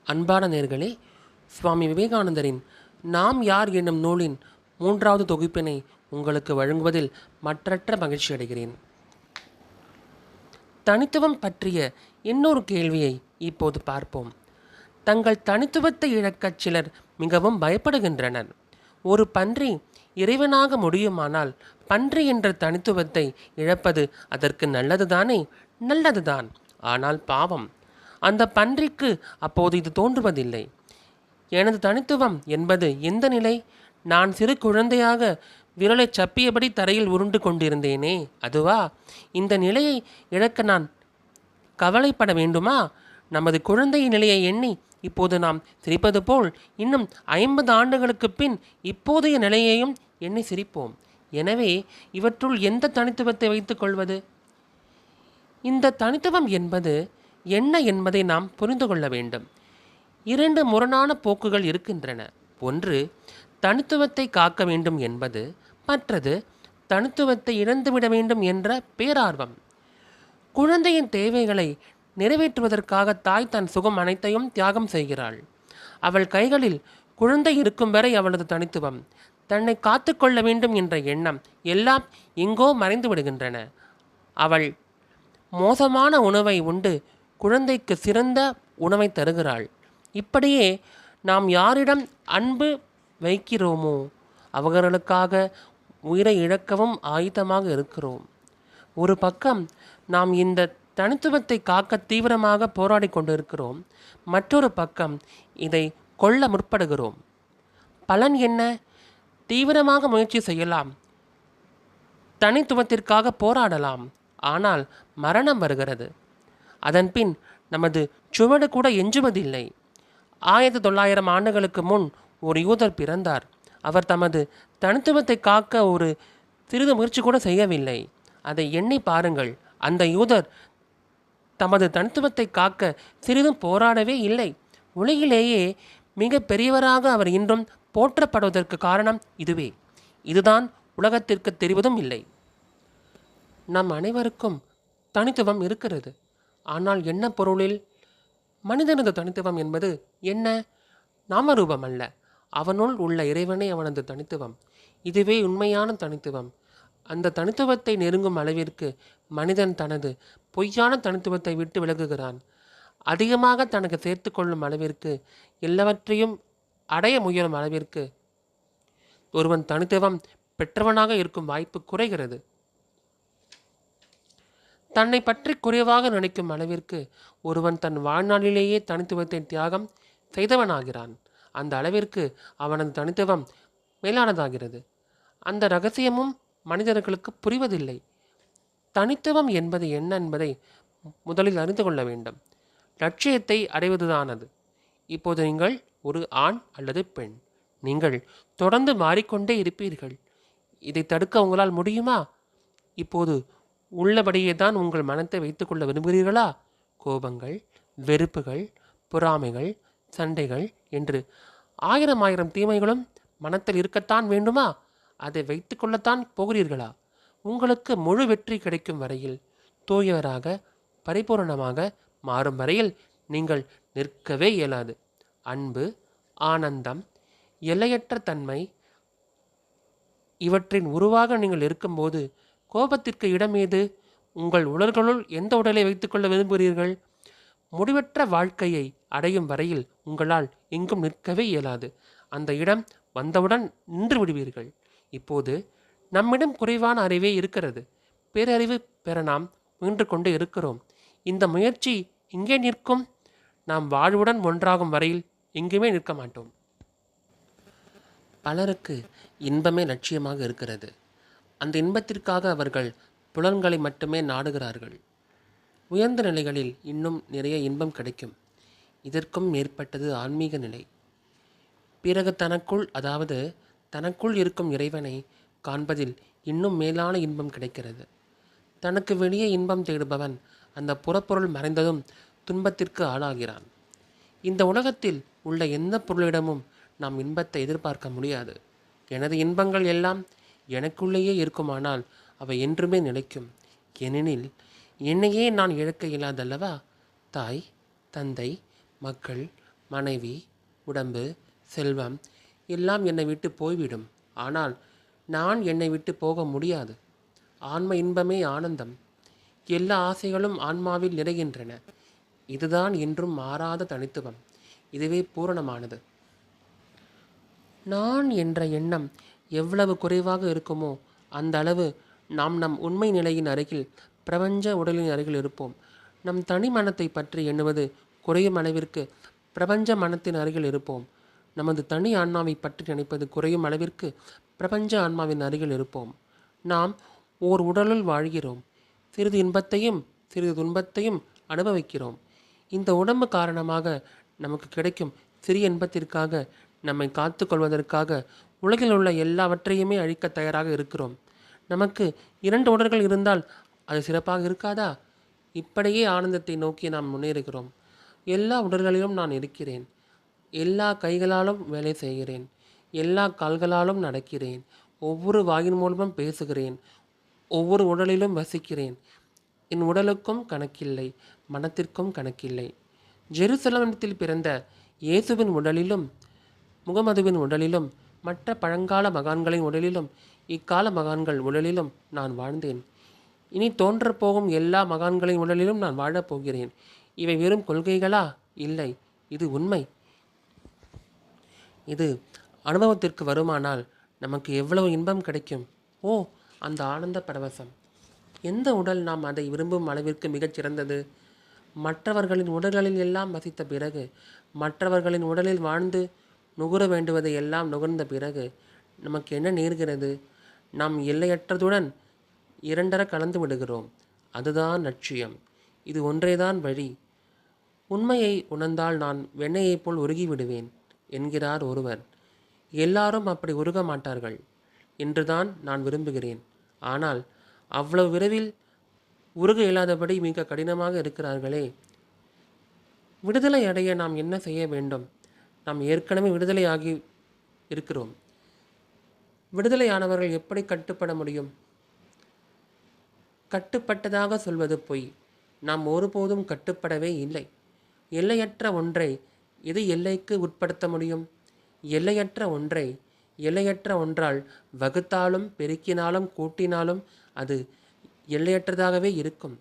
அன்பான நேர்களே, சுவாமி விவேகானந்தரின் நாம் யார் என்னும் நூலின் 3வது தொகுப்பினை உங்களுக்கு வழங்குவதில் மற்றற்ற மகிழ்ச்சி அடைகிறேன். தனித்துவம் பற்றிய இன்னொரு கேள்வியை இப்போது பார்ப்போம். தங்கள் தனித்துவத்தை இழக்கச் சிலர் மிகவும் பயப்படுகின்றனர். ஒரு பன்றி இறைவனாக முடியுமானால் பன்றி என்ற தனித்துவத்தை இழப்பது அதற்கு நல்லதுதானே? நல்லதுதான். ஆனால் பாவம், அந்த பன்றிக்கு அப்போது இது தோன்றுவதில்லை. எனது தனித்துவம் என்பது எந்த நிலை? நான் சிறு குழந்தையாக விரலை சப்பியபடி தரையில் உருண்டு கொண்டிருந்தேனே, அதுவா? இந்த நிலையை இழக்க நான் கவலைப்பட வேண்டுமா? நமது குழந்தை நிலையை எண்ணி இப்போது நாம் சிரிப்பது போல் இன்னும் 50 ஆண்டுகளுக்கு பின் இப்போதைய நிலையையும் எண்ணி சிரிப்போம். எனவே இவற்றுள் எந்த தனித்துவத்தை வைத்துக் கொள்வது? இந்த தனித்துவம் என்பது என்ன என்பதை நாம் புரிந்து கொள்ள வேண்டும். 2 முரணான போக்குகள் இருக்கின்றன. ஒன்று, தனித்துவத்தை காக்க வேண்டும் என்பது. மற்றது, தனித்துவத்தை இழந்துவிட வேண்டும் என்ற பேரார்வம். குழந்தையின் தேவைகளை நிறைவேற்றுவதற்காக தாய் தன் சுகம் அனைத்தையும் தியாகம் செய்கிறாள். அவள் கைகளில் குழந்தை இருக்கும் வரை அவளது தனித்துவம், தன்னை காத்து கொள்ள வேண்டும் என்ற எண்ணம் எல்லாம் எங்கோ மறைந்து விடுகின்றன. அவள் மோசமான உணவை உண்டு குழந்தைக்கு சிறந்த உணவை தருகிறாள். இப்படியே நாம் யாரிடம் அன்பு வைக்கிறோமோ அவர்களுக்காக உயிரை இழக்கவும் ஆயுதமாக இருக்கிறோம். ஒரு பக்கம் நாம் இந்த தனித்துவத்தை காக்க தீவிரமாக போராடி கொண்டிருக்கிறோம். மற்றொரு பக்கம் இதை கொல்ல முற்படுகிறோம். பலன் என்ன? தீவிரமாக முயற்சி செய்யலாம், தனித்துவத்திற்காக போராடலாம். ஆனால் மரணம் வருகிறது. அதன்பின் நமது சுவடு கூட எஞ்சுவதில்லை. 1900 ஆண்டுகளுக்கு முன் ஒரு யூதர் பிறந்தார். அவர் தமது தனித்துவத்தை காக்க ஒரு சிறிது முயற்சி கூட செய்யவில்லை. அதை எண்ணி பாருங்கள். அந்த யூதர் தமது தனித்துவத்தை காக்க சிறிதும் போராடவே இல்லை. உலகிலேயே மிக பெரியவராக அவர் இன்றும் போற்றப்படுவதற்கு காரணம் இதுவே. இதுதான் உலகத்திற்கு தெரிவதும் இல்லை. நம் அனைவருக்கும் தனித்துவம் இருக்கிறது. ஆனால் என்ன பொருளில்? மனிதனது தனித்துவம் என்பது என்ன? நாமரூபம் அல்ல, அவனுள் உள்ள இறைவனே அவனது தனித்துவம். இதுவே உண்மையான தனித்துவம். அந்த தனித்துவத்தை நெருங்கும் அளவிற்கு மனிதன் தனது பொய்யான தனித்துவத்தை விட்டு விலகுகிறான். அதிகமாக தனக்கு சேர்த்து கொள்ளும் அளவிற்கு, எல்லாவற்றையும் அடைய முயலும் அளவிற்கு ஒருவன் தனித்துவம் பெற்றவனாக இருக்கும் வாய்ப்பு குறைகிறது. தன்னை பற்றி குறைவாக நினைக்கும் அளவிற்கு ஒருவன் தன் வாழ்நாளிலேயே தனித்துவத்தை தியாகம் செய்தவனாகிறான். அந்த அளவிற்கு அவனது தனித்துவம் மேலானதாகிறது. அந்த இரகசியமும் மனிதர்களுக்கு புரிவதில்லை. தனித்துவம் என்பது என்ன என்பதை முதலில் அறிந்து கொள்ள வேண்டும். லட்சியத்தை அடைவதுதான் அது. இப்போது நீங்கள் ஒரு ஆண் அல்லது பெண். நீங்கள் தொடர்ந்து மாறிக்கொண்டே இருப்பீர்கள். இதை தடுக்க உங்களால் முடியுமா? இப்போது உள்ளபடியே தான் உங்கள் மனத்தை வைத்துக்கொள்ள விரும்புகிறீர்களா? கோபங்கள், வெறுப்புகள், பொறாமைகள், சண்டைகள் என்று 1000 தீமைகளும் மனத்தில் இருக்கத்தான் வேண்டுமா? அதை வைத்து கொள்ளத்தான் போகிறீர்களா? உங்களுக்கு முழு வெற்றி கிடைக்கும் வரையில், தூயவராக பரிபூரணமாக மாறும் வரையில் நீங்கள் நிற்கவே இயலாது. அன்பு, ஆனந்தம், எல்லையற்ற தன்மை இவற்றின் உருவாக நீங்கள் இருக்கும்போது கோபத்திற்கு இடம் ஏது? உங்கள் உடல்களுள் எந்த உடலை வைத்துக்கொள்ள விரும்புகிறீர்கள்? முடிவற்ற வாழ்க்கையை அடையும் வரையில் உங்களால் எங்கும் நிற்கவே இயலாது. அந்த இடம் வந்தவுடன் நின்று விடுவீர்கள். இப்போது நம்மிடம் குறைவான அறிவே இருக்கிறது. பேரறிவு பெற நாம் முயன்று கொண்டு இருக்கிறோம். இந்த முயற்சி எங்கே நிற்கும்? நாம் வாழ்வுடன் ஒன்றாகும் வரையில் எங்குமே நிற்க மாட்டோம். பலருக்கு இன்பமே லட்சியமாக இருக்கிறது. அந்த இன்பத்திற்காக அவர்கள் புலன்களை மட்டுமே நாடுகிறார்கள். உயர்ந்த நிலைகளில் இன்னும் நிறைய இன்பம் கிடைக்கும். இதற்கும் மேற்பட்டது ஆன்மீக நிலை. பிறகு தனக்குள், அதாவது தனக்குள் இருக்கும் இறைவனை காண்பதில் இன்னும் மேலான இன்பம் கிடைக்கிறது. தனக்கு வெளியே இன்பம் தேடுபவன் அந்த புறப்பொருள் மறைந்ததும் துன்பத்திற்கு ஆளாகிறான். இந்த உலகத்தில் உள்ள எந்த பொருளிடமும் நாம் இன்பத்தை எதிர்பார்க்க முடியாது. எனது இன்பங்கள் எல்லாம் எனக்குள்ளேயே இருக்குமானால் அவை என்றுமே நிலைக்கும். ஏனெனில் என்னையே நான் இழக்க இயலாதல்லவா? தாய், தந்தை, மக்கள், மனைவி, உடம்பு, செல்வம் எல்லாம் என்னை விட்டு போய்விடும். ஆனால் நான் என்னை விட்டு போக முடியாது. ஆன்ம இன்பமே ஆனந்தம். எல்லா ஆசைகளும் ஆன்மாவில் நிறைகின்றன. இதுதான் என்றும் மாறாத தனித்துவம். இதுவே பூரணமானது. நான் என்ற எண்ணம் எவ்வளவு குறைவாக இருக்குமோ அந்த அளவு நாம் நம் உண்மை நிலையின் அருகில், பிரபஞ்ச உடலின் அருகில் இருப்போம். நம் தனி மனத்தை பற்றி எண்ணுவது குறையும் அளவிற்கு பிரபஞ்ச மனத்தின் அருகில் இருப்போம். நமது தனி ஆன்மாவை பற்றி நினைப்பது குறையும் அளவிற்கு பிரபஞ்ச ஆன்மாவின் அருகில் இருப்போம். நாம் ஓர் உடலுள் வாழ்கிறோம். சிறிது இன்பத்தையும் சிறிது துன்பத்தையும் அனுபவிக்கிறோம். இந்த உடம்பு காரணமாக நமக்கு கிடைக்கும் சிறிய இன்பத்திற்காக, நம்மை காத்து கொள்வதற்காக உலகில் உள்ள எல்லாவற்றையுமே அழிக்க தயாராக இருக்கிறோம். நமக்கு 2 உடல்கள் இருந்தால் அது சிறப்பாக இருக்காதா? இப்படியே ஆனந்தத்தை நோக்கி நாம் முன்னேறுகிறோம். எல்லா உடல்களிலும் நான் இருக்கிறேன். எல்லா கைகளாலும் வேலை செய்கிறேன். எல்லா கால்களாலும் நடக்கிறேன். ஒவ்வொரு வாயின் மூலமும் பேசுகிறேன். ஒவ்வொரு உடலிலும் வசிக்கிறேன். என் உடலுக்கும் கணக்கில்லை, மனத்திற்கும் கணக்கில்லை. ஜெருசலத்தில் பிறந்த இயேசுவின் உடலிலும், முகமதுவின் உடலிலும், மற்ற பழங்கால மகான்களின் உடலிலும், இக்கால மகான்கள் உடலிலும் நான் வாழ்ந்தேன். இனி தோன்றப்போகும் எல்லா மகான்களின் உடலிலும் நான் வாழப்போகிறேன். இவை வெறும் கொள்கைகளா? இல்லை, இது உண்மை. இது அனுபவத்திற்கு வருமானால் நமக்கு எவ்வளவு இன்பம் கிடைக்கும்! ஓ, அந்த ஆனந்த பரவசம்! எந்த உடல் நாம் அதை விரும்பும் அளவிற்கு மிகச் சிறந்தது? மற்றவர்களின் உடல்களில் எல்லாம் வசித்த பிறகு, மற்றவர்களின் உடலில் வாழ்ந்து நுகர வேண்டுவதை எல்லாம் நுகர்ந்த பிறகு நமக்கு என்ன நேர்கிறது? நாம் எல்லையற்றதுடன் இரண்டர கலந்து விடுகிறோம். அதுதான் லட்சியம். இது ஒன்றேதான் வழி. உண்மையை உணர்ந்தால் நான் வெண்ணெயைப் போல் உருகி விடுவேன் என்கிறார் ஒருவர். எல்லாரும் அப்படி உருக மாட்டார்கள் என்றுதான் நான் விரும்புகிறேன். ஆனால் அவ்வளவு விரைவில் உருக இயலாதபடி மிக கடினமாக இருக்கிறார்களே. விடுதலை அடைய நாம் என்ன செய்ய வேண்டும்? நாம் ஏற்கனவே விடுதலையாகி இருக்கிறோம். விடுதலையானவர்கள் எப்படி கட்டுப்பட முடியும்? கட்டுப்பட்டதாக சொல்வது பொய். நாம் ஒருபோதும் கட்டுப்படவே இல்லை. எல்லையற்ற ஒன்றை எது எல்லைக்கு உட்படுத்த முடியும்? எல்லையற்ற ஒன்றை எல்லையற்ற ஒன்றால் வகுத்தாலும் பெருக்கினாலும் கூட்டினாலும் அது எல்லையற்றதாகவே இருக்கும்.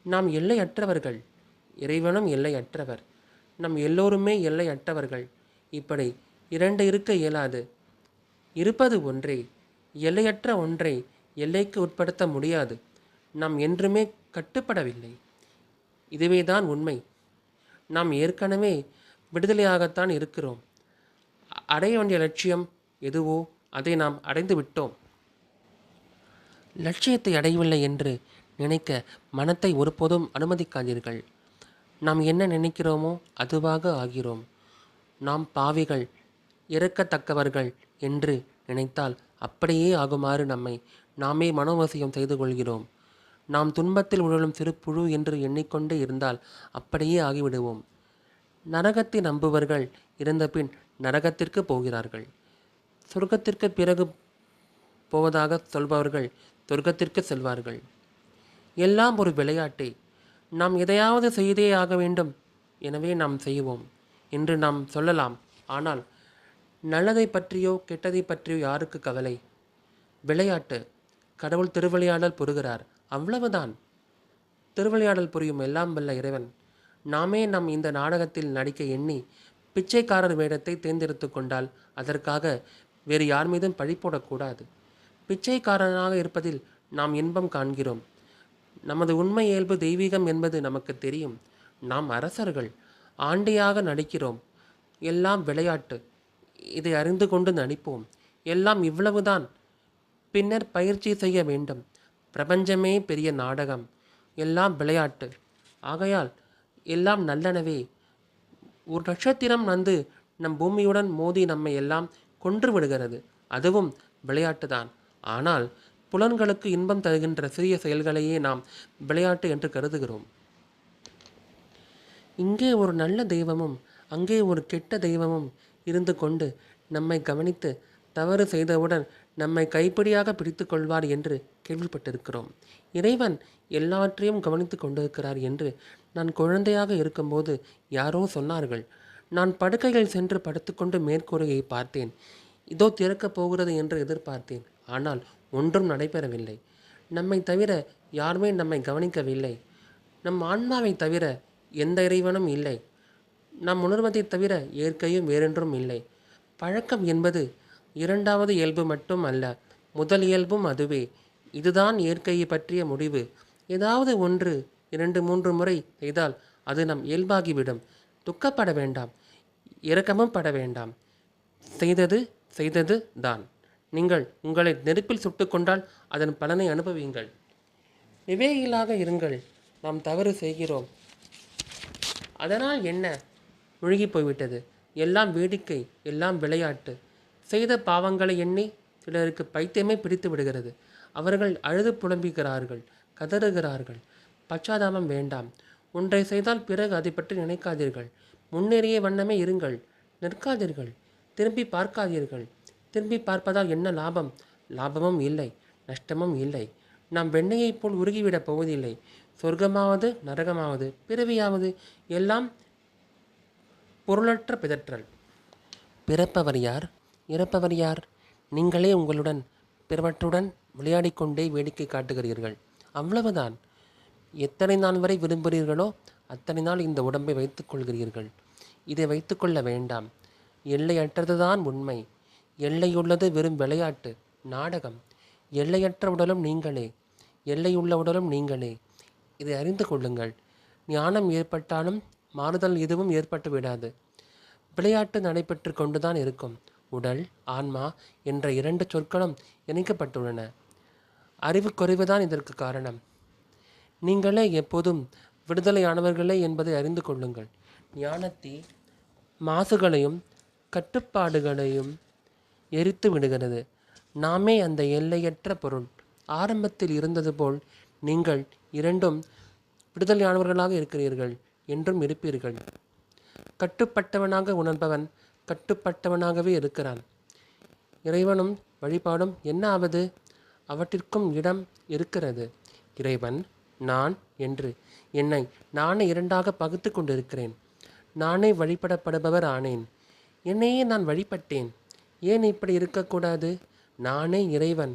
நாம் எல்லையற்றவர்கள். இறைவனும் எல்லையற்றவர். நம் எல்லோருமே எல்லையற்றவர்கள். இப்படி 2 இருக்க இயலாது. இருப்பது ஒன்றே. எல்லையற்ற ஒன்றை எல்லைக்கு உட்படுத்த முடியாது. நாம் என்றுமே கட்டுப்படவில்லை. இதுவேதான் உண்மை. நாம் ஏற்கனவே விடுதலையாகத்தான் இருக்கிறோம். அடைய வேண்டிய லட்சியம் எதுவோ அதை நாம் அடைந்து விட்டோம். லட்சியத்தை அடையவில்லை என்று நினைக்க மனத்தை ஒருபோதும் அனுமதிக்காதீர்கள். நாம் என்ன நினைக்கிறோமோ அதுவாக ஆகிறோம். நாம் பாவிகள், இறக்கத்தக்கவர்கள் என்று நினைத்தால் அப்படியே ஆகுமாறு நம்மை நாமே மனோவசியம் செய்து கொள்கிறோம். நாம் துன்பத்தில் உழலும் சிறு புழு என்று எண்ணிக்கொண்டே இருந்தால் அப்படியே ஆகிவிடுவோம். நரகத்தை நம்புவர்கள் இறந்தபின் நரகத்திற்கு போகிறார்கள். சொர்க்கத்திற்கு பிறகு போவதாக சொல்பவர்கள் சொர்க்கத்திற்கு செல்வார்கள். எல்லாம் ஒரு விளையாட்டே. நாம் எதையாவது செய்தே ஆக வேண்டும், எனவே நாம் செய்வோம் என்று நாம் சொல்லலாம். ஆனால் நல்லதை பற்றியோ கெட்டதை பற்றியோ யாருக்கு கவலை? விளையாட்டு. கடவுள் திருவிளையாடல் புரிகிறார், அவ்வளவுதான். திருவிளையாடல் புரியும் எல்லாம் வல்ல இறைவன். நாமே நம் இந்த நாடகத்தில் நடிக்க எண்ணி பிச்சைக்காரர் வேடத்தை தேர்ந்தெடுத்து கொண்டால் அதற்காக வேறு யார் மீதும் பழி போடக்கூடாது. பிச்சைக்காரனாக இருப்பதில் நாம் இன்பம் காண்கிறோம். நமது உண்மை இயல்பு தெய்வீகம் என்பது நமக்கு தெரியும். நாம் அரசர்கள், ஆண்டியாக நடிக்கிறோம். எல்லாம் விளையாட்டு. இதை அறிந்து கொண்டு நடிப்போம். எல்லாம் இவ்வளவுதான். பின்னர் பயிற்சி செய்ய வேண்டும். பிரபஞ்சமே பெரிய நாடகம். எல்லாம் விளையாட்டு. ஆகையால் எல்லாம் நல்லனவே. ஒரு நட்சத்திரம் வந்து நம் பூமியுடன் மோதி நம்மை எல்லாம் கொன்று விடுகிறது. அதுவும் விளையாட்டுதான். ஆனால் புலன்களுக்கு இன்பம் தருகின்ற சிறிய செயல்களையே நாம் விளையாட்டு என்று கருதுகிறோம். இங்கே ஒரு நல்ல தெய்வமும் அங்கே ஒரு கெட்ட தெய்வமும் இருந்து கொண்டு நம்மை கவனித்து தவறு செய்தவுடன் நம்மை கைப்பிடியாக பிடித்து கொள்வார் என்று கேள்விப்பட்டிருக்கிறோம். இறைவன் எல்லாவற்றையும் கவனித்து கொண்டிருக்கிறார் என்று நான் குழந்தையாக இருக்கும்போது யாரோ சொன்னார்கள். நான் படுக்கையில் சென்று படுத்துக்கொண்டு மேற்கூரையை பார்த்தேன். இதோ திறக்கப் போகிறது என்று எதிர்பார்த்தேன். ஆனால் ஒன்றும் நடைபெறவில்லை. நம்மை தவிர யாருமே நம்மை கவனிக்கவில்லை. நம் ஆன்மாவை தவிர எந்த இறைவனும் இல்லை. நாம் உணர்வதைத் தவிர இயற்கையும் வேறென்றும் இல்லை. பழக்கம் என்பது இரண்டாவது இயல்பு மட்டும் அல்ல, முதல் இயல்பும் அதுவே. இதுதான் இயற்கையை பற்றிய முடிவு. ஏதாவது ஒன்று 2-3 முறை செய்தால் அது நம் இயல்பாகிவிடும். துக்கப்பட வேண்டாம், இரக்கமும் பட வேண்டாம். செய்தது செய்தது தான். நீங்கள் உங்களை நெருப்பில் சுட்டுக்கொண்டால் அதன் பலனை அனுபவியுங்கள். விவேகிகளாக இருங்கள். நாம் தவறு செய்கிறோம், அதனால் என்ன? முழுகி போய்விட்டது. எல்லாம் வேடிக்கை, எல்லாம் விளையாட்டு. செய்த பாவங்களை எண்ணி சிலருக்கு பைத்தியமே பிடித்து விடுகிறது. அவர்கள் அழுது புலம்புகிறார்கள், கதறுகிறார்கள். பச்சாதாபம் வேண்டாம். ஒன்றை செய்தால் பிறகு அதை பற்றி நினைக்காதீர்கள். முன்னேறிய வண்ணமே இருங்கள். நிற்காதீர்கள், திரும்பி பார்க்காதீர்கள். திரும்பி பார்ப்பதால் என்ன லாபம்? லாபமும் இல்லை, நஷ்டமும் இல்லை. நாம் வெண்ணையைப் போல் உருகிவிடப் போவதில்லை. சொர்க்கமாவது நரகமாவது பிறவியாவது எல்லாம் பொருளற்ற பிதற்றல். பிறப்பவர் யார், இறப்பவர் யார்? நீங்களே உங்களுடன் பிறவற்றுடன் விளையாடிக்கொண்டே வேடிக்கை காட்டுகிறீர்கள், அவ்வளவுதான். எத்தனை நாள் வரை விரும்புகிறீர்களோ அத்தனை நாள் இந்த உடம்பை வைத்துக்கொள்கிறீர்கள். இதை வைத்துக்கொள்ள வேண்டாம். எல்லையற்றதுதான் உண்மை. எல்லையுள்ளது வெறும் விளையாட்டு, நாடகம். எல்லையற்ற உடலும் நீங்களே, எல்லையுள்ள உடலும் நீங்களே. இதை அறிந்து கொள்ளுங்கள். ஞானம் ஏற்பட்டாலும் மாறுதல் எதுவும் ஏற்பட்டு விடாது. விளையாட்டு நடைபெற்று கொண்டுதான் இருக்கும். உடல், ஆன்மா என்ற 2 சொற்களும் இணைக்கப்பட்டுள்ளன. அறிவு குறைவுதான் இதற்கு காரணம். நீங்களே எப்போதும் விடுதலையானவர்களே என்பதை அறிந்து கொள்ளுங்கள். ஞானத்தை மாசுகளையும் கட்டுப்பாடுகளையும் எரித்து விடுகிறது. நாமே அந்த எல்லையற்ற பொருள். ஆரம்பத்தில் இருந்தது போல் நீங்கள் இரண்டும் விடுதலையானவர்களாக இருக்கிறீர்கள், என்றும் இருப்பீர்கள். கட்டுப்பட்டவனாக உணர்பவன் கட்டுப்பட்டவனாகவே இருக்கிறான். இறைவனும் வழிபாடும் என்ன ஆவது? அவற்றிற்கும் இடம் இருக்கிறது. இறைவன், நான் என்று என்னை நானே 2ஆக பகுத்து கொண்டிருக்கிறேன். நானே வழிபடப்படுபவர் ஆனேன். என்னையே நான் வழிபட்டேன். ஏன் இப்படி இருக்கக்கூடாது? நானே இறைவன்.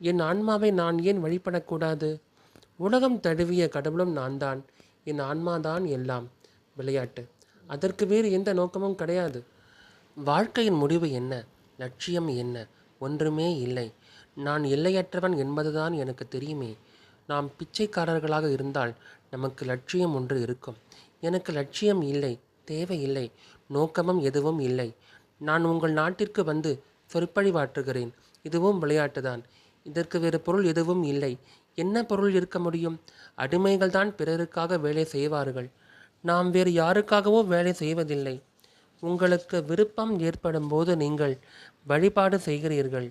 என் ஆன்மாவை நான் ஏன் வழிபடக்கூடாது? உலகம் தழுவிய கடவுளும் நான் தான். என் ஆன்மாதான் எல்லாம். விளையாட்டு. அதற்கு வேறு எந்த நோக்கமும் கிடையாது. வாழ்க்கையின் முடிவு என்ன? லட்சியம் என்ன? ஒன்றுமே இல்லை. நான் எல்லையற்றவன் என்பதுதான் எனக்கு தெரியுமே. நாம் பிச்சைக்காரர்களாக இருந்தால் நமக்கு லட்சியம் ஒன்று இருக்கும். எனக்கு லட்சியம் இல்லை, தேவையில்லை, நோக்கமும் எதுவும் இல்லை. நான் உங்கள் நாட்டிற்கு வந்து சொற்பொழிவாற்றுகிறேன். இதுவும் விளையாட்டுதான். இதற்கு வேறு பொருள் எதுவும் இல்லை. என்ன பொருள் இருக்க முடியும்? அடிமைகள் தான் பிறருக்காக வேலை செய்வார்கள். நாம் வேறு யாருக்காகவோ வேலை செய்வதில்லை. உங்களுக்கு விருப்பம் ஏற்படும் போது நீங்கள் வழிபாடு செய்கிறீர்கள்.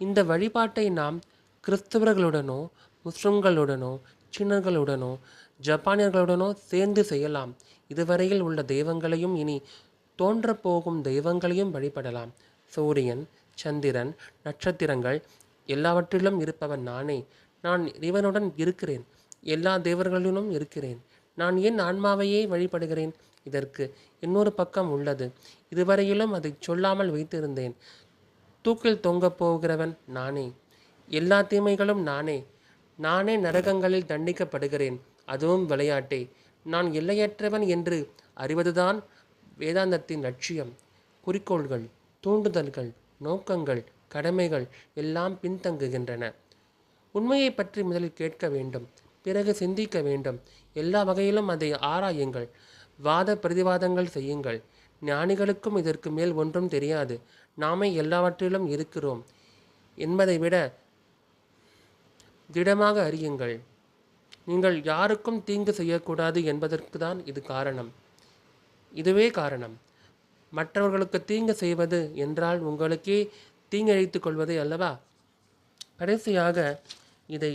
இந்த வழிபாட்டை நாம் கிறிஸ்தவர்களுடனோ முஸ்லிம்களுடனோ சீனர்களுடனோ ஜப்பானியர்களுடனோ சேர்ந்து செய்யலாம். இதுவரையில் உள்ள தெய்வங்களையும் இனி தோன்றப்போகும் தெய்வங்களையும் வழிபடலாம். சூரியன், சந்திரன், நட்சத்திரங்கள் எல்லாவற்றிலும் இருப்பவன் நானே. நான் இறைவனுடன் இருக்கிறேன், எல்லா தேவர்களிலும் இருக்கிறேன். நான் ஏன் ஆன்மாவையே வழிபடுகிறேன்? இதற்கு இன்னொரு பக்கம் உள்ளது. இதுவரையிலும் அதை சொல்லாமல் வைத்திருந்தேன். தூக்கில் தொங்கப் போகிறவன் நானே. எல்லா தீமைகளும் நானே. நானே நரகங்களில் தண்டிக்கப்படுகிறேன். அதுவும் விளையாட்டே. நான் எல்லையற்றவன் என்று அறிவதுதான் வேதாந்தத்தின் லட்சியம். குறிக்கோள்கள், தூண்டுதல்கள், நோக்கங்கள், கடமைகள் எல்லாம் பின்தங்குகின்றன. உண்மையை பற்றி முதலில் கேட்க வேண்டும், பிறகு சிந்திக்க வேண்டும். எல்லா வகையிலும் அதை ஆராயுங்கள். வாத பிரதிவாதங்கள் செய்யுங்கள். ஞானிகளுக்கும் இதற்கு மேல் ஒன்றும் தெரியாது, நாமே எல்லாவற்றிலும் இருக்கிறோம் என்பதை விட திடமாக அறியுங்கள். நீங்கள் யாருக்கும் தீங்கு செய்யக்கூடாது என்பதற்கு தான் இது காரணம். இதுவே காரணம். மற்றவர்களுக்கு தீங்கு செய்வது என்றால் உங்களுக்கே தீங்கிழைத்து கொள்வதை அல்லவா? கடைசியாக இதை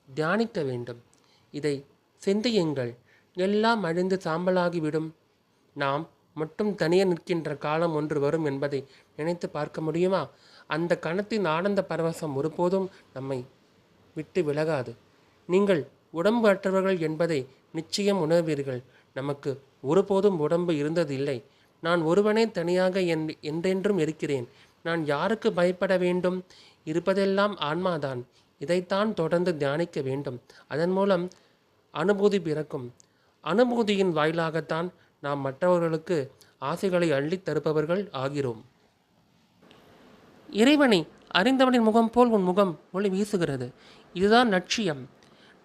தியானிக்க வேண்டும். இதை சிந்தியுங்கள். எல்லாம் அழிந்து சாம்பலாகிவிடும். நாம் மட்டும் தனியே நிற்கின்ற காலம் ஒன்று வரும் என்பதை நினைத்து பார்க்க முடியுமா? அந்த கணத்தின் ஆனந்த பரவசம் ஒருபோதும் நம்மை விட்டு விலகாது. நீங்கள் உடம்பு அற்றவர்கள் என்பதை நிச்சயம் உணர்வீர்கள். நமக்கு ஒருபோதும் உடம்பு இருந்ததில்லை. நான் ஒருவனே தனியாக என்றென்றும் இருக்கிறேன். நான் யாருக்கு பயப்பட வேண்டும்? இருப்பதெல்லாம் ஆன்மாதான். இதைத்தான் தொடர்ந்து தியானிக்க வேண்டும். அதன் மூலம் அனுபூதி பிறக்கும். அனுபூதியின் வாயிலாகத்தான் நாம் மற்றவர்களுக்கு ஆசைகளை அள்ளித் தருப்பவர்கள் ஆகிறோம். இறைவனை அறிந்தவனின் முகம் போல் உன் முகம் ஒளி வீசுகிறது. இதுதான் லட்சியம்.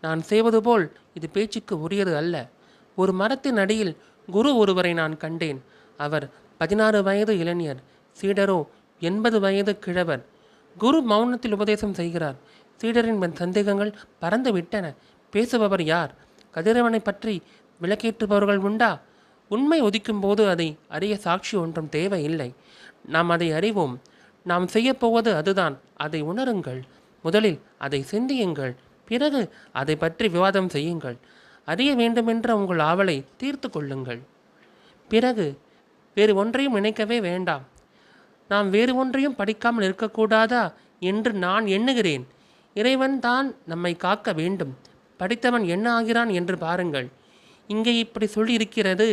நான் செய்வது போல் இது பேச்சுக்கு உரியது அல்ல. ஒரு மரத்தின் அடியில் குரு ஒருவரை நான் கண்டேன். அவர் 16 வயது இளைஞர். சீடரோ 80 வயது கிழவர். குரு மௌனத்தில் உபதேசம் செய்கிறார். சீடரின் சந்தேகங்கள் பறந்து விட்டன. பேசுபவர் யார்? கதிரவனை பற்றி விளக்கேற்றுபவர்கள் உண்டா? உண்மை உதிக்கும் போது அதை அறிய சாட்சி ஒன்றும் தேவையில்லை. நாம் அதை அறிவோம். நாம் செய்யப்போவது அதுதான். அதை உணருங்கள். முதலில் அதை சிந்தியுங்கள். பிறகு அதை பற்றி விவாதம் செய்யுங்கள். அறிய வேண்டுமென்ற உங்கள் ஆவலை தீர்த்து கொள்ளுங்கள். பிறகு வேறு ஒன்றையும் நினைக்கவே வேண்டாம். நாம் வேறு ஒன்றையும் படிக்காமல் இருக்கக்கூடாதா என்று நான் எண்ணுகிறேன். இறைவன் தான் நம்மை காக்க வேண்டும். படித்தவன் என்ன ஆகிறான் என்று பாருங்கள். இங்கே இப்படி சொல்லி இருக்கிறது,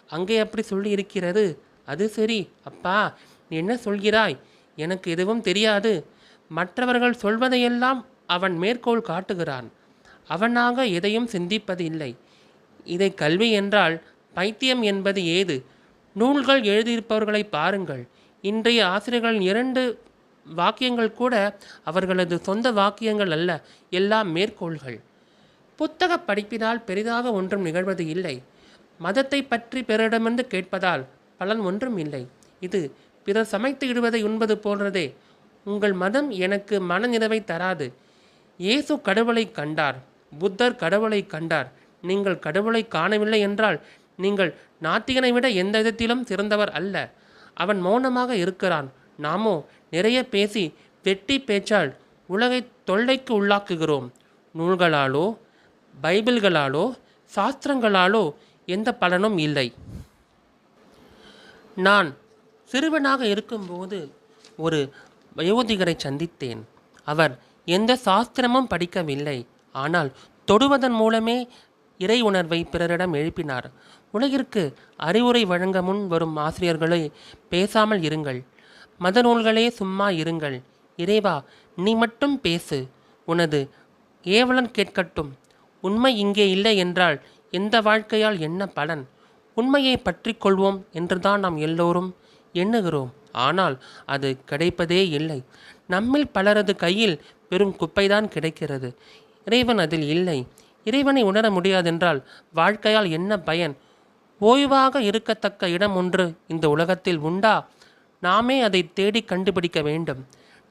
அங்கே அப்படி சொல்லி இருக்கிறது. அது சரி அப்பா, நீ என்ன சொல்கிறாய்? எனக்கு எதுவும் தெரியாது. மற்றவர்கள் சொல்வதையெல்லாம் அவன் மேற்கோள் காட்டுகிறான். அவனாக எதையும் சிந்திப்பது இல்லை. இதை கல்வி என்றால் பைத்தியம் என்பது ஏது? நூல்கள் எழுதியிருப்பவர்களை பாருங்கள். இன்றைய ஆசிரியர்களின் 2 வாக்கியங்கள் கூட அவர்களது சொந்த வாக்கியங்கள் அல்ல, எல்லாம் மேற்கோள்கள். புத்தக படிப்பினால் பெரிதாக ஒன்றும் நிகழ்வது இல்லை. மதத்தை பற்றி பிறரிடமிருந்து கேட்பதால் பலன் ஒன்றும் இல்லை. இது பிறர் சமைத்து இடுவதை உண்பது போன்றதே. உங்கள் மதம் எனக்கு மனநிறைவை தராது. இயேசு கடவுளை கண்டார். புத்தர் கடவுளை கண்டார். நீங்கள் கடவுளை காணவில்லை என்றால் நீங்கள் நாத்திகனை விட எந்த விதத்திலும் சிறந்தவர் அல்ல. அவன் மௌனமாக இருக்கிறான். நாமோ நிறைய பேசி வெட்டி பேச்சால் உலகை தொல்லைக்கு உள்ளாக்குகிறோம். நூல்களாலோ பைபிள்களாலோ சாஸ்திரங்களாலோ எந்த பலனும் இல்லை. நான் சிறுவனாக இருக்கும்போது ஒரு வயோதிகரை சந்தித்தேன். அவர் எந்த சாஸ்திரமும் படிக்கவில்லை. ஆனால் தொடுவதன் மூலமே இறை உணர்வை பிறரிடம் எழுப்பினார். உலகிற்கு அறிவுரை வழங்க முன் வரும் ஆசிரியர்களை பேசாமல் இருங்கள். மத நூல்களே சும்மா இருங்கள். இறைவா, நீ மட்டும் பேசு. உனது ஏவலன் கேட்கட்டும். உண்மை இங்கே இல்லை என்றால் எந்த வாழ்க்கையால் என்ன பலன்? உண்மையை பற்றி கொள்வோம் என்றுதான் நாம் எல்லோரும் எண்ணுகிறோம். ஆனால் அது கிடைப்பதே இல்லை. நம்மில் பலரது கையில் வெறும் குப்பைதான் கிடைக்கிறது. இறைவன் அதில் இல்லை. இறைவனை உணர முடியாதென்றால் வாழ்க்கையால் என்ன பயன்? ஓய்வாக இருக்கத்தக்க இடம் ஒன்று இந்த உலகத்தில் உண்டா? நாமே அதை தேடி கண்டுபிடிக்க வேண்டும்.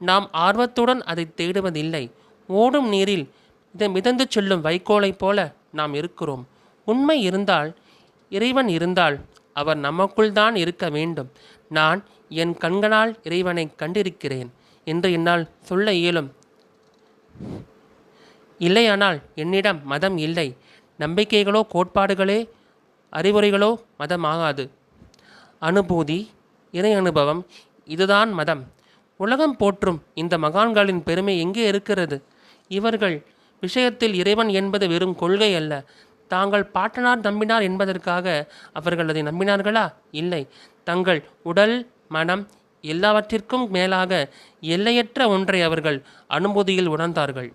நாம் ஆர்வத்துடன் அதை தேடுவதில்லை. ஓடும் நீரில் மிதந்து செல்லும் வைக்கோலைப் போல நாம் இருக்கிறோம். உண்மை இருந்தால், இறைவன் இருந்தால் அவர் நமக்குள் தான் இருக்க வேண்டும். நான் என் கண்களால் இறைவனை கண்டிருக்கிறேன் என்று என்னால் சொல்ல இயலும். இல்லையானால் என்னிடம் மதம் இல்லை. நம்பிக்கைகளோ கோட்பாடுகளே அறிவுரைகளோ மதமாகாது. அனுபூதி, இறை அனுபவம், இதுதான் மதம். உலகம் போற்றும் இந்த மகான்களின் பெருமை எங்கே இருக்கிறது? இவர்கள் விஷயத்தில் இறைவன் என்பது வெறும் கொள்கை அல்ல. தாங்கள் பாட்டனார் நம்பினார் என்பதற்காக அவர்கள் அதை நம்பினார்களா? இல்லை. தங்கள் உடல், மனம் எல்லாவற்றிற்கும் மேலாக எல்லையற்ற ஒன்றை அவர்கள் அனுபூதியில் உணர்ந்தார்கள்.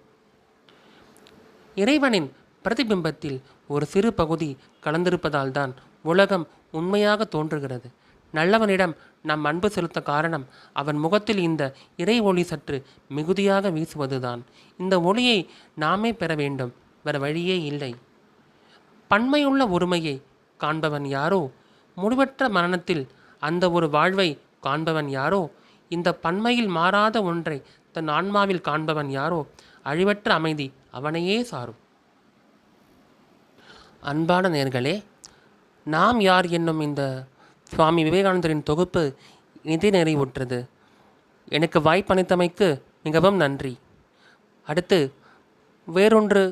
இறைவனின் பிரதிபிம்பத்தில் ஒரு சிறு பகுதி கலந்திருப்பதால் தான் உலகம் உண்மையாக தோன்றுகிறது. நல்லவனிடம் நாம் அன்பு செலுத்த காரணம் அவன் முகத்தில் இந்த இறை ஒளி சற்று மிகுதியாக வீசுவதுதான். இந்த ஒளியை நாமே பெற வேண்டும். வேறு வழியே இல்லை. பன்மையுள்ள ஒருமையை காண்பவன் யாரோ? முடிவற்ற மரணத்தில் அந்த ஒரு வாழ்வை காண்பவன் யாரோ? இந்த பன்மையில் மாறாத ஒன்றை தன் ஆன்மாவில் காண்பவன் யாரோ? அழிவற்ற அமைதி அவனையே சாரும். அன்பான நேயர்களே, நாம் யார் என்னும் இந்த சுவாமி விவேகானந்தரின் தொகுப்பு நிதி நிறைவுற்றது. எனக்கு வாய்ப்பளித்தமைக்கு மிகவும் நன்றி. அடுத்து வேறொன்று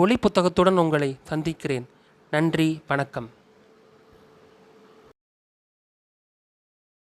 ஒளி புத்தகத்துடன் உங்களை சந்திக்கிறேன். நன்றி, வணக்கம்.